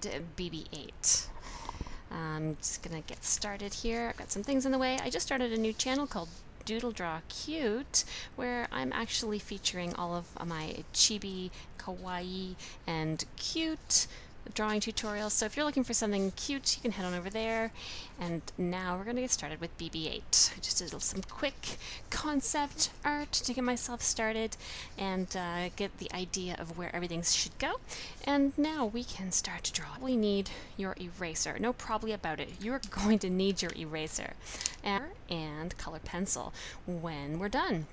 droid BB-8. I'm just gonna get started here. I've got some things in the way. I just started a new channel called Doodle Draw Cute, where I'm actually featuring all of my chibi, kawaii, and cute drawing tutorials. So if you're looking for something cute, you can head on over there. And now we're gonna get started with BB-8. I just did some quick concept art to get myself started and get the idea of where everything should go. And now we can start to draw. We need your eraser. No probably about it. You're going to need your eraser and color pencil when we're done.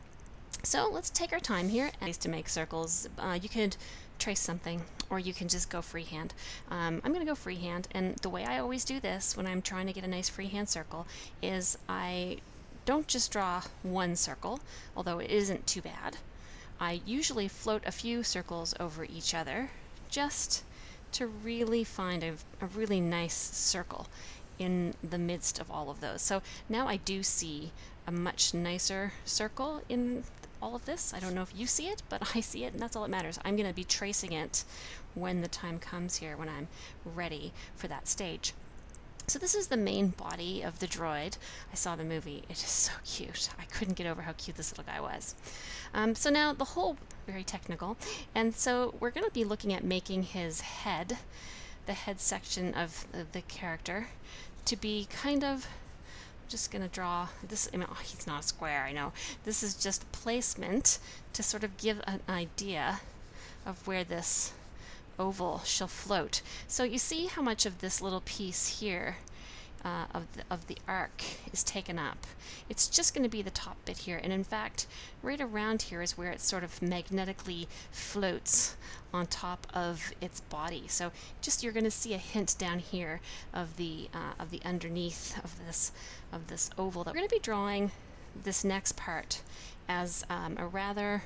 So let's take our time here to make circles. You could trace something, or you can just go freehand. I'm going to go freehand, and the way I always do this when I'm trying to get a nice freehand circle is I don't just draw one circle, although it isn't too bad. I usually float a few circles over each other just to really find a really nice circle in the midst of all of those. So now I do see a much nicer circle in all of this. I don't know if you see it, but I see it, and that's all that matters. I'm going to be tracing it when the time comes here, when I'm ready for that stage. So this is the main body of the droid. I saw the movie. It is so cute. I couldn't get over how cute this little guy was. So now the whole, very technical, and so we're going to be looking at making his head, the head section of the character, to be kind of, just going to draw this. I mean, oh, he's not a square, I know. This is just placement to sort of give an idea of where this oval shall float. So you see how much of this little piece here of the arc is taken up. It's just going to be the top bit here, and in fact right around here is where it sort of magnetically floats on top of its body. So just you're going to see a hint down here of the underneath of this oval. That we're going to be drawing this next part as a rather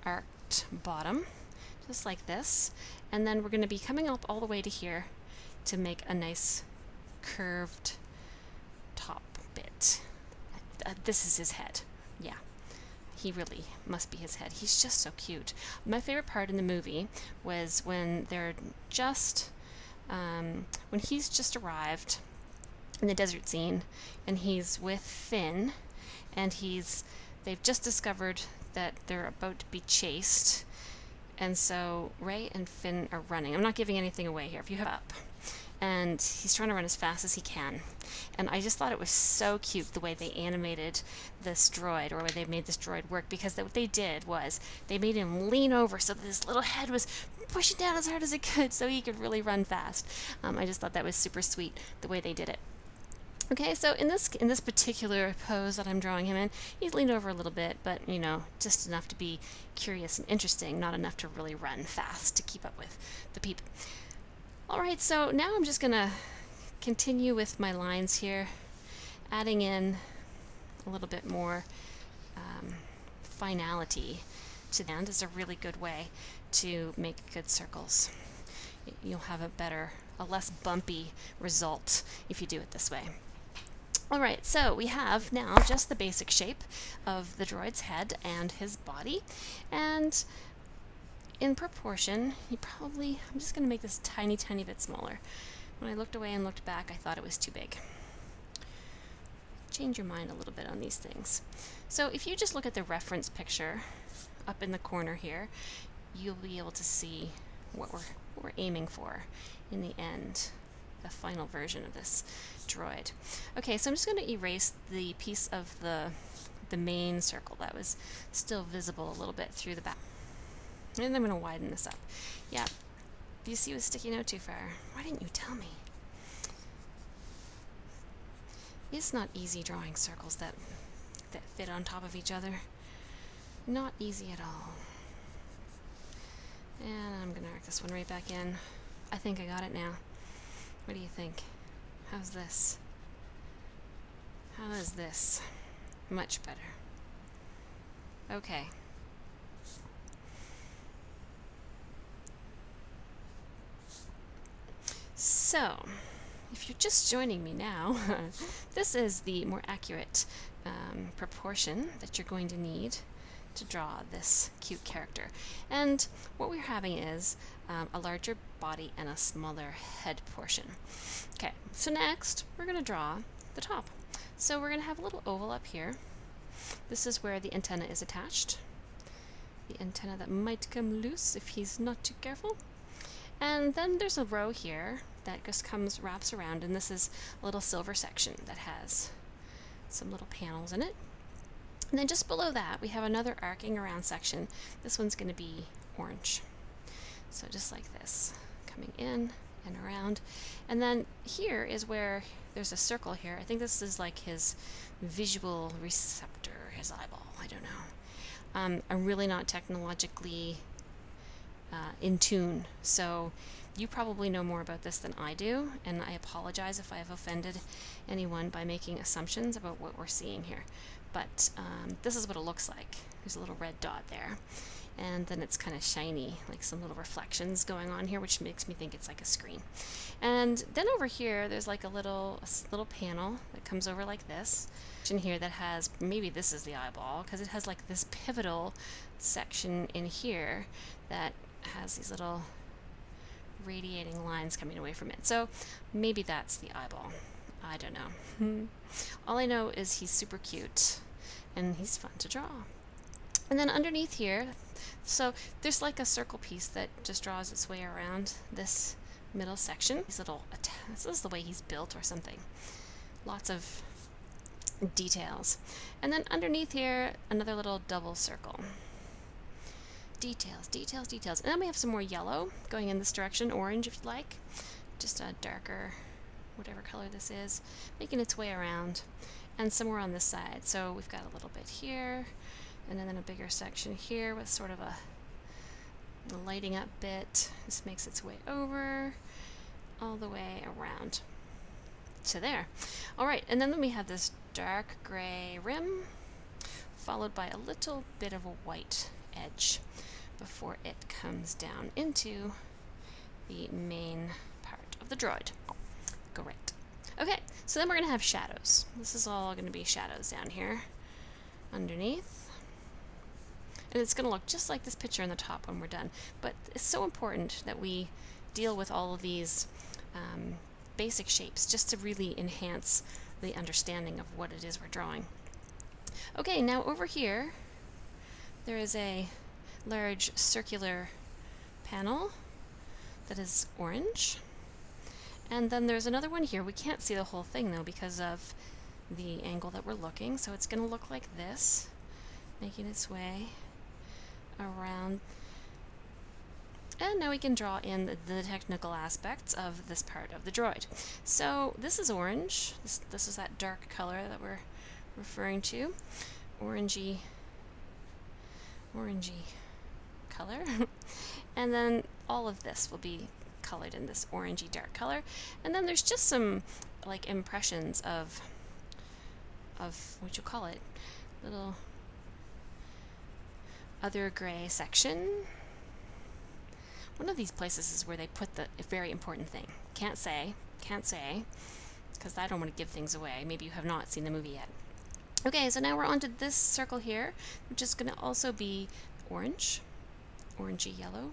arced bottom, just like this, and then we're going to be coming up all the way to here to make a nice curved top bit. This is his head. Yeah, he really must be his head. He's just so cute. My favorite part in the movie was when they're just when he's just arrived in the desert scene, and he's with Finn, and they've just discovered that they're about to be chased, and so Rey and Finn are running. I'm not giving anything away here if you have up. And he's trying to run as fast as he can. And I just thought it was so cute the way they animated this droid, or the way they made this droid work, because what they did was they made him lean over so that his little head was pushing down as hard as it could so he could really run fast. I just thought that was super sweet the way they did it. Okay, so in this particular pose that I'm drawing him in, he's leaned over a little bit, but you know, just enough to be curious and interesting, not enough to really run fast to keep up with the people. Alright, so now I'm just going to continue with my lines here, adding in a little bit more finality to the end. Is a really good way to make good circles. You'll have a less bumpy result if you do it this way. Alright, so we have now just the basic shape of the droid's head and his body, and in proportion, I'm just going to make this tiny bit smaller. When I looked away and looked back, I thought it was too big. Change your mind a little bit on these things. So if you just look at the reference picture up in the corner here, you'll be able to see what we're aiming for in the end, the final version of this droid. Okay, so I'm just going to erase the piece of the main circle that was still visible a little bit through the back. And I'm going to widen this up. Yeah, you see it was sticking out too far. Why didn't you tell me? It's not easy drawing circles that fit on top of each other. Not easy at all. And I'm going to arc this one right back in. I think I got it now. What do you think? How's this? How is this? Much better. Okay. So, if you're just joining me now, this is the more accurate proportion that you're going to need to draw this cute character. And what we're having is a larger body and a smaller head portion. Okay, so next we're going to draw the top. So we're going to have a little oval up here. This is where the antenna is attached. The antenna that might come loose if he's not too careful. And then there's a row here that just wraps around, and this is a little silver section that has some little panels in it. And then just below that we have another arcing around section. This one's going to be orange. So just like this, coming in and around. And then here is where there's a circle here. I think this is like his visual receptor, his eyeball, I don't know. I'm really not technologically in tune, so you probably know more about this than I do, and I apologize if I have offended anyone by making assumptions about what we're seeing here. But this is what it looks like. There's a little red dot there, and then it's kind of shiny, like some little reflections going on here, which makes me think it's like a screen. And then over here there's like a little panel that comes over like this in here that has, maybe this is the eyeball, because it has like this pivotal section in here that has these little radiating lines coming away from it. So maybe that's the eyeball. I don't know. All I know is he's super cute and he's fun to draw. And then underneath here, so there's like a circle piece that just draws its way around this middle section. These little, this is the way he's built or something. Lots of details. And then underneath here, another little double circle. Details, details, details. And then we have some more yellow going in this direction, orange if you like. Just a darker, whatever color this is, making its way around. And somewhere on this side. So we've got a little bit here, and then a bigger section here with sort of a lighting up bit. This makes its way over, all the way around to there. All right, and then we have this dark gray rim, followed by a little bit of a white edge before it comes down into the main part of the droid. Correct. Okay, so then we're going to have shadows. This is all going to be shadows down here underneath. And it's going to look just like this picture in the top when we're done. But it's so important that we deal with all of these basic shapes just to really enhance the understanding of what it is we're drawing. Okay, now over here there is a large circular panel that is orange. And then there's another one here. We can't see the whole thing though because of the angle that we're looking, so it's going to look like this, making its way around. And now we can draw in the technical aspects of this part of the droid. So this is orange. This is that dark color that we're referring to. Orangey color. And then all of this will be colored in this orangey dark color. And then there's just some like impressions of what you call it, little other gray section. One of these places is where they put the very important thing. Can't say, because I don't want to give things away. Maybe you have not seen the movie yet. Okay, so now we're onto this circle here, which is going to also be orange, orangey yellow,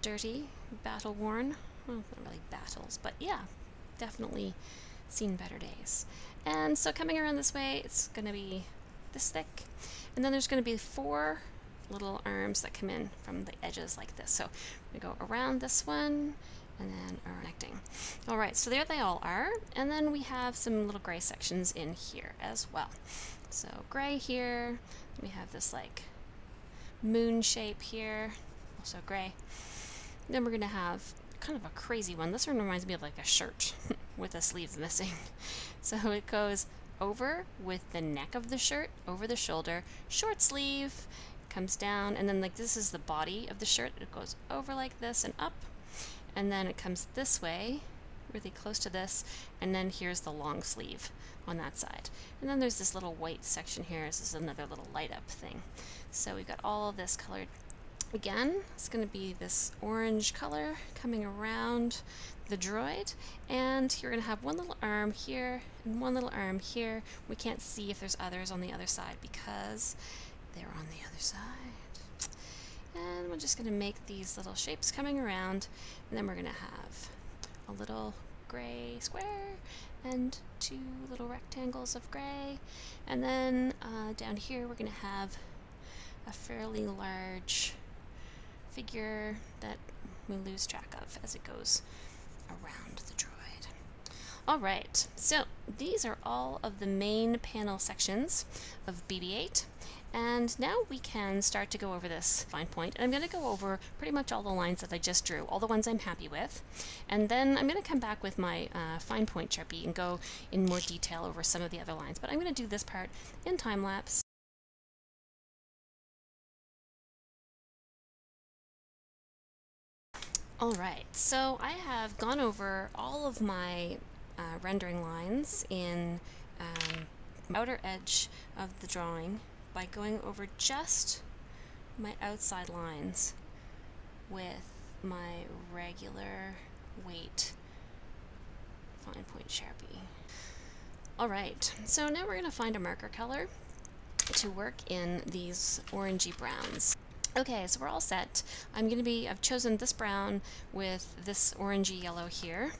dirty, battle-worn. Well, not really battles, but yeah, definitely seen better days. And so coming around this way, it's going to be this thick, and then there's going to be 4 little arms that come in from the edges like this. So we go around this one and then connecting. All right, so there they all are, and then we have some little gray sections in here as well. So gray here, we have this like moon shape here, also gray. Then we're gonna have kind of a crazy one. This one reminds me of like a shirt with a sleeve missing. So it goes over with the neck of the shirt, over the shoulder, short sleeve, comes down, and then like this is the body of the shirt. It goes over like this and up, and then it comes this way, really close to this, and then here's the long sleeve on that side. And then there's this little white section here. This is another little light up thing. So we've got all of this colored. Again, it's going to be this orange color coming around the droid, and you're going to have one little arm here and one little arm here. We can't see if there's others on the other side because there on the other side. And we're just going to make these little shapes coming around, and then we're going to have a little gray square and two little rectangles of gray, and then down here we're going to have a fairly large figure that we lose track of as it goes around the droid. Alright, so these are all of the main panel sections of BB-8, and now we can start to go over this fine point. And I'm going to go over pretty much all the lines that I just drew, all the ones I'm happy with, and then I'm going to come back with my fine point Sharpie and go in more detail over some of the other lines. But I'm going to do this part in time-lapse. Alright, so I have gone over all of my rendering lines in outer edge of the drawing by going over just my outside lines with my regular weight fine point Sharpie. Alright, so now we're going to find a marker color to work in these orangey browns. Okay, so we're all set. I've chosen this brown with this orangey yellow here,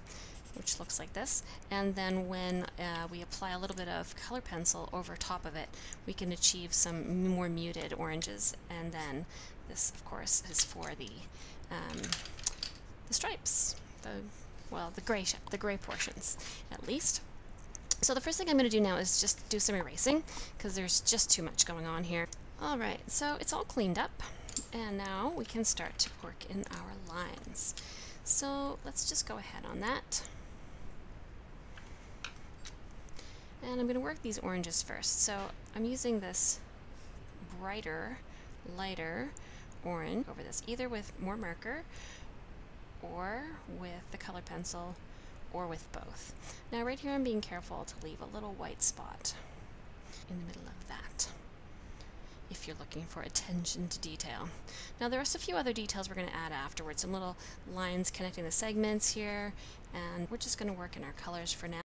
which looks like this, and then when we apply a little bit of color pencil over top of it, we can achieve some more muted oranges, and then this, of course, is for the stripes, the gray portions, at least. So the first thing I'm going to do now is just do some erasing, because there's just too much going on here. Alright, so it's all cleaned up, and now we can start to work in our lines. So let's just go ahead on that. And I'm going to work these oranges first. So I'm using this brighter, lighter orange over this, either with more marker or with the color pencil or with both. Now right here I'm being careful to leave a little white spot in the middle of that, if you're looking for attention to detail. Now there are a few other details we're going to add afterwards, some little lines connecting the segments here, and we're just going to work in our colors for now.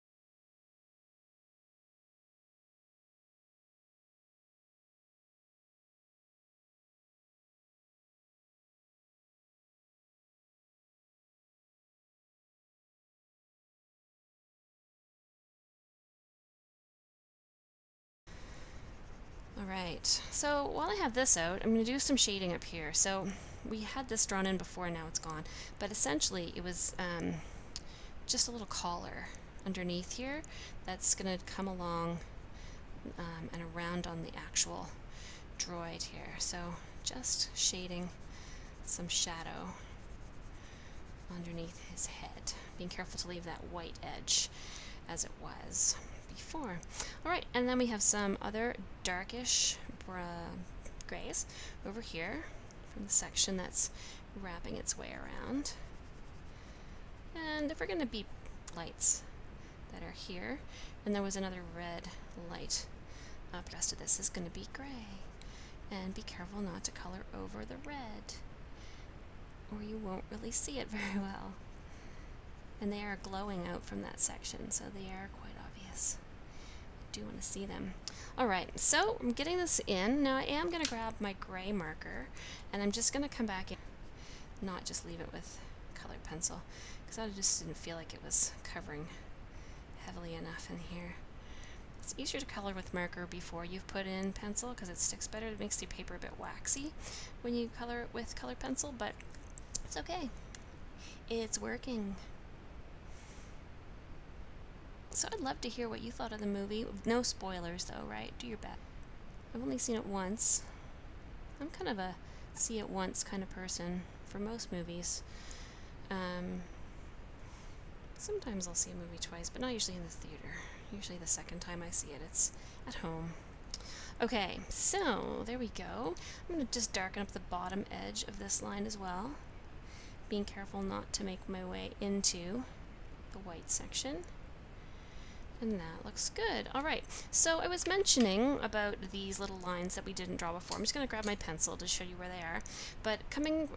Alright, so while I have this out, I'm going to do some shading up here. So we had this drawn in before, now it's gone, but essentially it was just a little collar underneath here that's going to come along and around on the actual droid here. So just shading some shadow underneath his head, being careful to leave that white edge as it was before. Alright, and then we have some other darkish grays over here from the section that's wrapping its way around. And if we're going to be lights that are here, and there was another red light up, the rest of this is going to be gray. And be careful not to color over the red, or you won't really see it very well. And they are glowing out from that section, so they are quite obvious. I do want to see them. Alright, so I'm getting this in. Now I am going to grab my gray marker, and I'm just going to come back in, not just leave it with colored pencil, because I just didn't feel like it was covering heavily enough in here. It's easier to color with marker before you've put in pencil, because it sticks better. It makes the paper a bit waxy when you color it with colored pencil, but it's okay. It's working. So I'd love to hear what you thought of the movie. No spoilers though, right? Do your best. I've only seen it once. I'm kind of a see it once kind of person for most movies. Sometimes I'll see a movie twice, but not usually in the theater. Usually the second time I see it, it's at home. Okay, so there we go. I'm going to just darken up the bottom edge of this line as well, being careful not to make my way into the white section. And that looks good. Alright, so I was mentioning about these little lines that we didn't draw before. I'm just going to grab my pencil to show you where they are. But coming,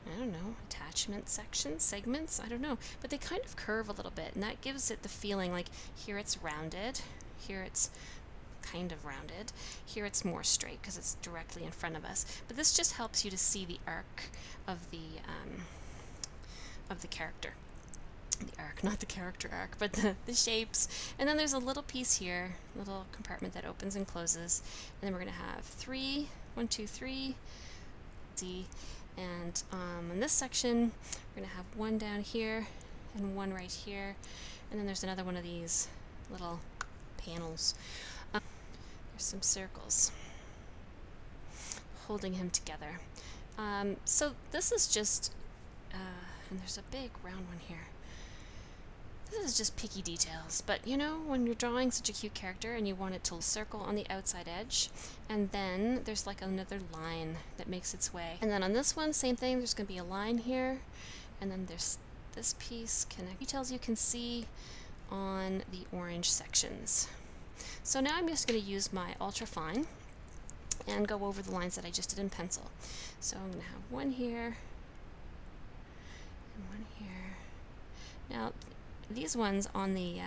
I don't know, attachment sections, segments, I don't know. But they kind of curve a little bit, and that gives it the feeling like here it's rounded, here it's kind of rounded. Here it's more straight because it's directly in front of us. But this just helps you to see the arc of the character. The arc, not the character arc, but the shapes. And then there's a little piece here, little compartment that opens and closes. And then we're going to have 3, 1, 2, 3, D. And in this section, we're going to have one down here and one right here. And then there's another one of these little panels. There's some circles holding him together. So this is just, and there's a big round one here. This is just picky details, but you know, when you're drawing such a cute character and you want it to circle on the outside edge, and then there's like another line that makes its way. And then on this one, same thing, there's going to be a line here, and then there's this piece, details you can see on the orange sections. So now I'm just going to use my ultra fine and go over the lines that I just did in pencil. So I'm going to have one here, and one here. Now, these ones on the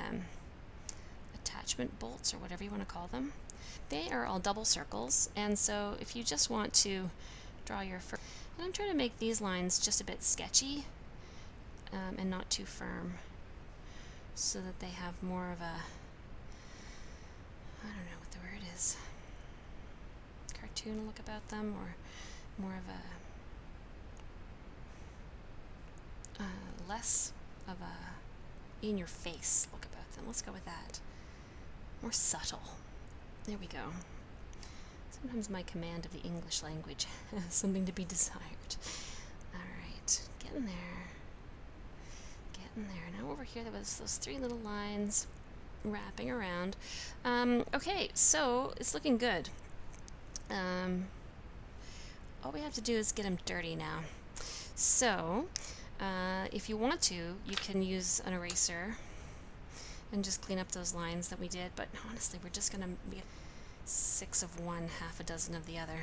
attachment bolts, or whatever you want to call them, they are all double circles, and so if you just want to draw your first, and I'm trying to make these lines just a bit sketchy and not too firm, so that they have more of a, I don't know what the word is, cartoon look about them, or more of a less of a in your face look about them. Let's go with that. More subtle. There we go. Sometimes my command of the English language has something to be desired. Alright, get in there. Get in there. Now over here there was those 3 little lines wrapping around. Okay, so it's looking good. All we have to do is get him dirty now. So, if you want to, you can use an eraser and just clean up those lines that we did, but honestly, we're just going to be 6 of one, half a dozen of the other,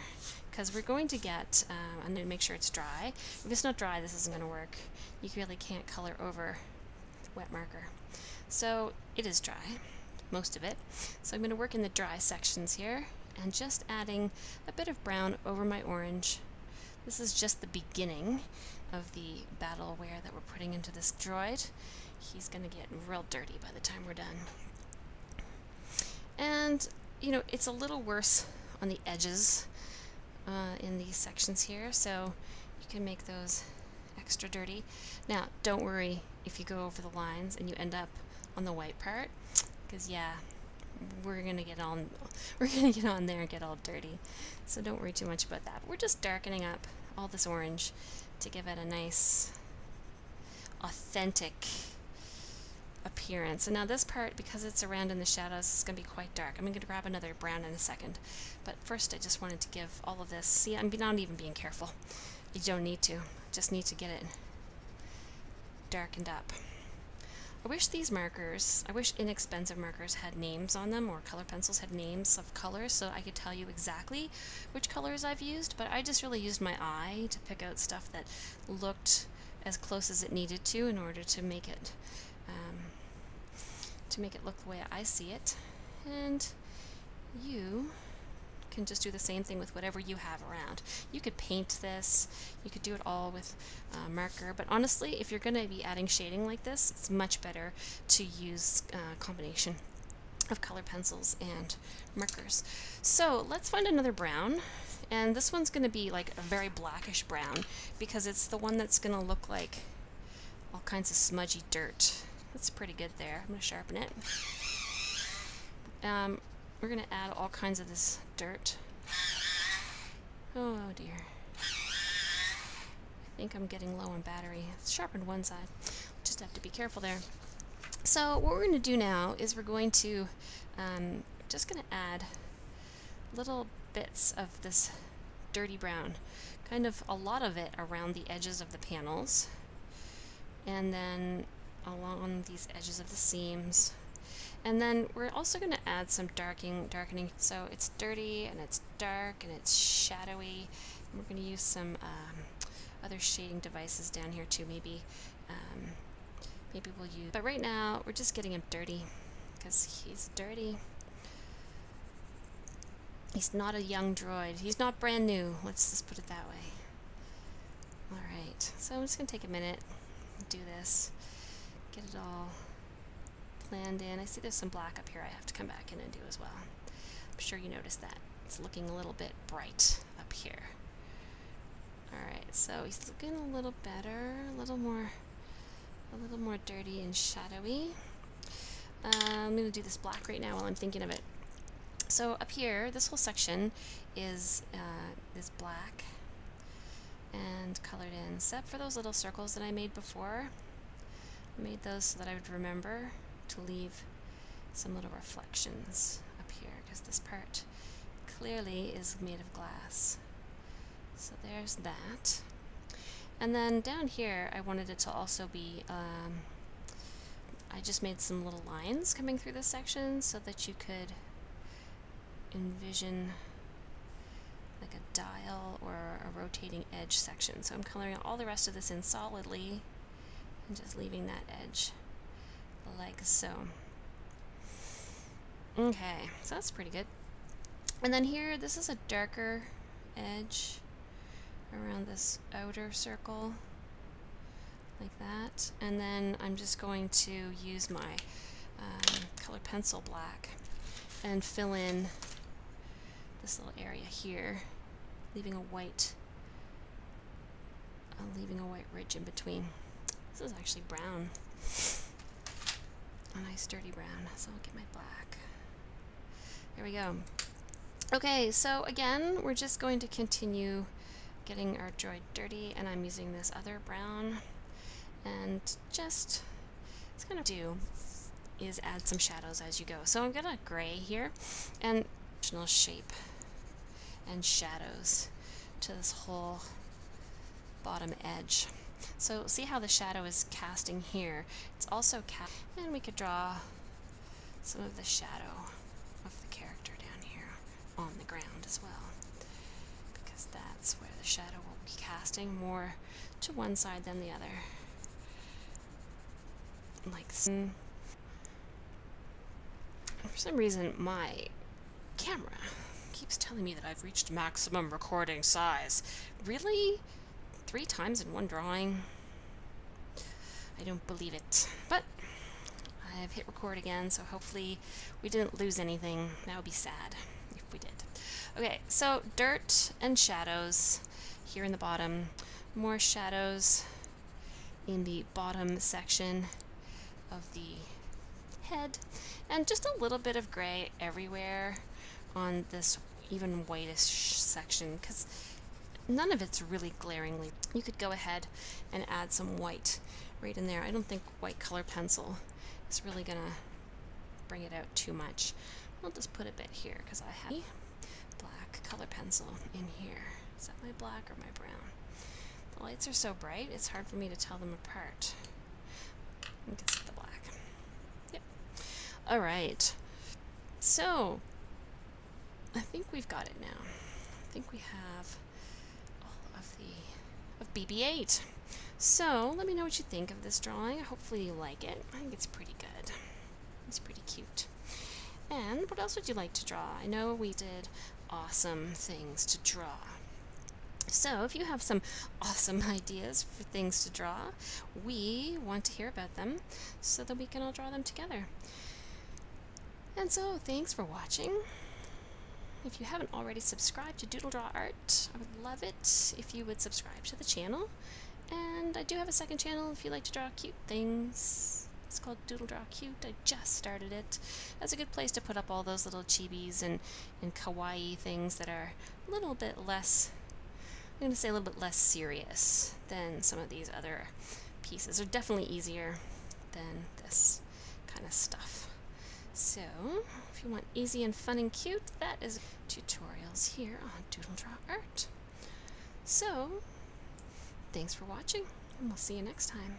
because we're going to get, I'm going to make sure it's dry. If it's not dry, this isn't going to work. You really can't color over wet marker. So it is dry, most of it. So I'm going to work in the dry sections here, and just adding a bit of brown over my orange. This is just the beginning of the battle wear that we're putting into this droid. He's going to get real dirty by the time we're done. And, you know, it's a little worse on the edges in these sections here, so you can make those extra dirty. Now, don't worry if you go over the lines and you end up on the white part, because yeah, we're gonna get on there and get all dirty. So don't worry too much about that. We're just darkening up all this orange to give it a nice, authentic appearance. And now this part, because it's around in the shadows, is going to be quite dark. I'm going to grab another brown in a second. But first I just wanted to give all of this, see, I'm not even being careful. You don't need to. Just need to get it darkened up. I wish these markers, I wish inexpensive markers had names on them, or color pencils had names of colors, so I could tell you exactly which colors I've used, but I just really used my eye to pick out stuff that looked as close as it needed to in order to make it look the way I see it. And you can just do the same thing with whatever you have around. You could paint this, you could do it all with marker, but honestly, if you're going to be adding shading like this, it's much better to use a combination of color pencils and markers. So let's find another brown, and this one's going to be like a very blackish brown, because it's the one that's going to look like all kinds of smudgy dirt. That's pretty good there. I'm going to sharpen it. We're going to add all kinds of this dirt. Oh dear. I think I'm getting low on battery. It's sharpened one side. Just have to be careful there. So what we're going to do now is we're going to just going to add little bits of this dirty brown, kind of a lot of it around the edges of the panels, and then along these edges of the seams. And then we're also going to add some darkening. So it's dirty and it's dark and it's shadowy. And we're going to use some other shading devices down here too. Maybe we'll use. But right now we're just getting him dirty because he's dirty. He's not a young droid. He's not brand new. Let's just put it that way. Alright, so I'm just going to take a minute, do this, get it all planned in. I see there's some black up here I have to come back in and do as well. I'm sure you noticed that. It's looking a little bit bright up here. Alright, so he's looking a little better, a little more dirty and shadowy. I'm going to do this black right now while I'm thinking of it. So up here, this whole section is black and colored in, except for those little circles that I made before. I made those so that I would remember to leave some little reflections up here, because this part clearly is made of glass. So there's that. And then down here, I wanted it to also be, I just made some little lines coming through this section so that you could envision like a dial or a rotating edge section. So I'm coloring all the rest of this in solidly and just leaving that edge like so. Okay, so that's pretty good. And then here, this is a darker edge around this outer circle, like that. And then I'm just going to use my colored pencil black and fill in this little area here, leaving a white ridge in between. This is actually brown, a nice dirty brown, so I'll get my black. There we go. Okay, so again, we're just going to continue getting our droid dirty, and I'm using this other brown, and just, it's gonna do is add some shadows as you go. So I'm gonna gray here, and additional shape and shadows to this whole bottom edge. So see how the shadow is casting here? It's also cast, and we could draw some of the shadow of the character down here on the ground as well, because that's where the shadow will be casting, more to one side than the other. Like so. For some reason my camera keeps telling me that I've reached maximum recording size. Really? 3 times in one drawing? I don't believe it. But I've hit record again, so hopefully we didn't lose anything. That would be sad if we did. Okay, so dirt and shadows here in the bottom. More shadows in the bottom section of the head. And just a little bit of gray everywhere on this even whitish section, because none of it's really glaringly. You could go ahead and add some white right in there. I don't think white color pencil is really gonna bring it out too much. I'll just put a bit here because I have black color pencil in here. Is that my black or my brown? The lights are so bright, it's hard for me to tell them apart. I think it's the black. Yep. All right. So I think we've got it now. I think we have all of BB-8. So let me know what you think of this drawing. Hopefully you like it. I think it's pretty good. It's pretty cute. And what else would you like to draw? I know we did awesome things to draw. So if you have some awesome ideas for things to draw, we want to hear about them so that we can all draw them together. And so thanks for watching. If you haven't already subscribed to Doodle Draw Art, I would love it if you would subscribe to the channel. And I do have a second channel if you like to draw cute things. It's called Doodle Draw Cute. I just started it. That's a good place to put up all those little chibis and kawaii things that are a little bit less, I'm going to say a little bit less serious than some of these other pieces. They're definitely easier than this kind of stuff. So, if you want easy and fun and cute, that is tutorials here on Doodle Draw Art. So, thanks for watching, and we'll see you next time.